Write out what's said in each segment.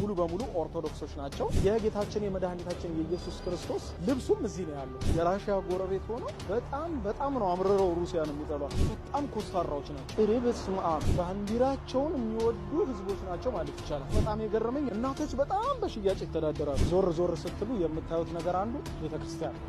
ሙሉ በሙሉ ኦርቶዶክሶች ናቸው። የጌታችን የመድኃኒታችን የኢየሱስ ክርስቶስ ልብሱም እዚህ ነው ያለው። የራሺያ ጎረቤት ሆኖ በጣም ነው አምርረው ሩሲያን የሚጠሏት። በጣም ኮስታራዎች ናቸው። በስመ አብ ባንዲራቸውን የሚወዱ ህዝቦች ናቸው ማለት ይቻላል። በጣም የገረመኝ እናቶች በጣም በሽያጭ ይተዳደራሉ። ዞር ስትሉ የምታዩት ነገር አንዱ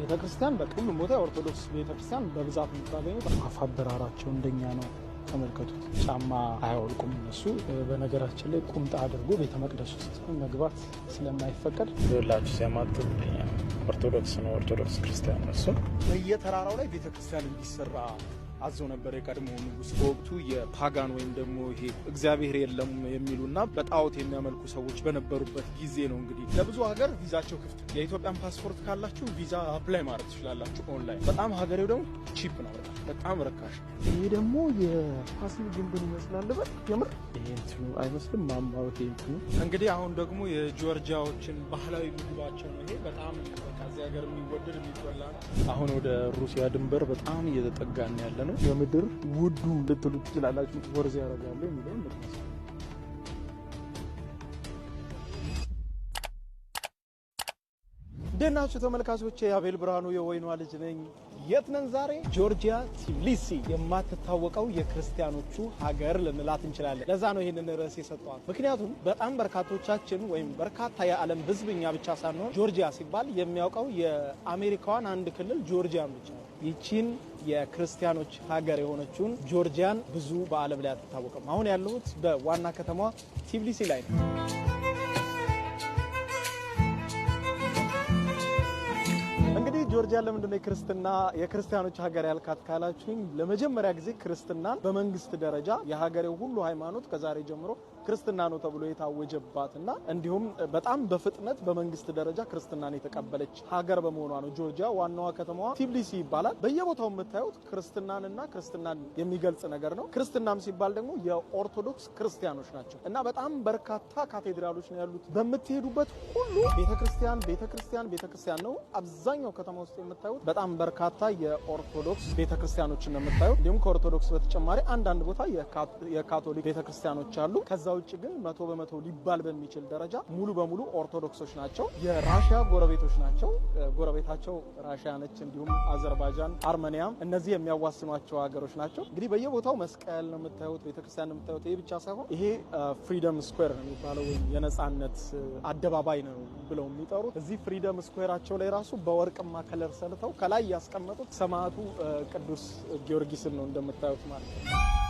ቤተክርስቲያን በሁሉም ቦታ የኦርቶዶክስ ቤተክርስቲያን በብዛት የምታገኙት አፋበራራቸው እንደኛ ነው። ተመልከቱት። ጫማ አያወልቁም እነሱ። በነገራችን ላይ ቁምጣ አድርጎ ቤተ መቅደስ ውስጥ መግባት ስለማይፈቀድ ይላችሁ ሲያማጥሩ ኦርቶዶክስ ነው፣ ኦርቶዶክስ ክርስቲያን ነው። እሱ በየተራራው ላይ ቤተክርስቲያን እንዲሰራ አዞ ነበር የቀድሞ ንጉስ። በወቅቱ የፓጋን ወይም ደግሞ ይሄ እግዚአብሔር የለም የሚሉና በጣዖት የሚያመልኩ ሰዎች በነበሩበት ጊዜ ነው። እንግዲህ ለብዙ ሀገር ቪዛቸው ክፍት። የኢትዮጵያን ፓስፖርት ካላችሁ ቪዛ አፕላይ ማድረግ ትችላላችሁ ኦንላይን። በጣም ሀገሬው ደግሞ ቺፕ ነው፣ በጣም ርካሽ። ይሄ ደግሞ የፋሲል ግንብን ይመስላል። የምር ይሄ እንትኑ አይመስልም? ማማው ይሄ እንትኑ እንግዲህ አሁን ደግሞ የጆርጂያዎችን ባህላዊ ምግባቸው ነው። ይሄ በጣም ከዚህ ሀገር የሚወደድ የሚበላ ነው። አሁን ወደ ሩሲያ ድንበር በጣም እየተጠጋን ያለ ነው። የምድር ውዱ ልትሉ ትችላላችሁ። ወርዝ ያደርጋሉ የሚለው ምክንያት ደናችሁ ተመልካቾቼ፣ አቤል ብርሃኑ የወይኗ ልጅ ነኝ። የት ነን ዛሬ? ጆርጂያ ቲቢሊሲ፣ የማትታወቀው የክርስቲያኖቹ ሀገር ልንላት እንችላለን። ለዛ ነው ይሄንን ርዕስ የሰጠዋት። ምክንያቱም በጣም በርካቶቻችን ወይም በርካታ የዓለም ሕዝብ እኛ ብቻ ሳንሆን ጆርጂያ ሲባል የሚያውቀው የአሜሪካዋን አንድ ክልል ጆርጂያን ብቻ ነው። ይቺን የክርስቲያኖች ሀገር የሆነችውን ጆርጂያን ብዙ በዓለም ላይ አትታወቅም። አሁን ያለሁት በዋና ከተማዋ ቲቢሊሲ ላይ ነው። እንግዲህ ጆርጂያ ለምንድን ነው የክርስቲያኖች ሀገር ያልካት ካላችሁኝ፣ ለመጀመሪያ ጊዜ ክርስትናን በመንግስት ደረጃ የሀገሬው ሁሉ ሃይማኖት ከዛሬ ጀምሮ ክርስትና ነው ተብሎ የታወጀባትና እንዲሁም በጣም በፍጥነት በመንግስት ደረጃ ክርስትናን የተቀበለች ሀገር በመሆኗ ነው። ጆርጂያ ዋናዋ ከተማዋ ቲቢሊሲ ይባላል። በየቦታው የምታዩት ክርስትናን የሚገልጽ ነገር ነው። ክርስትናም ሲባል ደግሞ የኦርቶዶክስ ክርስቲያኖች ናቸው እና በጣም በርካታ ካቴድራሎች ነው ያሉት። በምትሄዱበት ሁሉ ቤተክርስቲያን ነው። አብዛኛው ከተማ ውስጥ የምታዩት በጣም በርካታ የኦርቶዶክስ ቤተክርስቲያኖችን ነው የምታዩት። እንዲሁም ከኦርቶዶክስ በተጨማሪ አንዳንድ ቦታ የካቶሊክ ቤተክርስቲያኖች አሉ። ከዛ ውጭ ግን 100% ሊባል በሚችል ደረጃ ሙሉ በሙሉ ኦርቶዶክሶች ናቸው። የራሺያ ጎረቤቶች ናቸው። ጎረቤታቸው ራሺያ ነች። እንዲሁም አዘርባይጃን፣ አርሜኒያም እነዚህ የሚያዋስኗቸው ሀገሮች ናቸው። እንግዲህ በየቦታው መስቀል ነው የምታዩት፣ ቤተክርስቲያን ነው የምታዩት። ይሄ ብቻ ሳይሆን ይሄ ፍሪደም ስኩዌር ነው የሚባለው ወይም የነጻነት አደባባይ ነው ብለው የሚጠሩት። እዚህ ፍሪደም ስኩዌራቸው ላይ ራሱ በወርቅማ ከለር ሰልተው ከላይ ያስቀመጡት ሰማዕቱ ቅዱስ ጊዮርጊስን ነው እንደምታዩት ማለት ነው።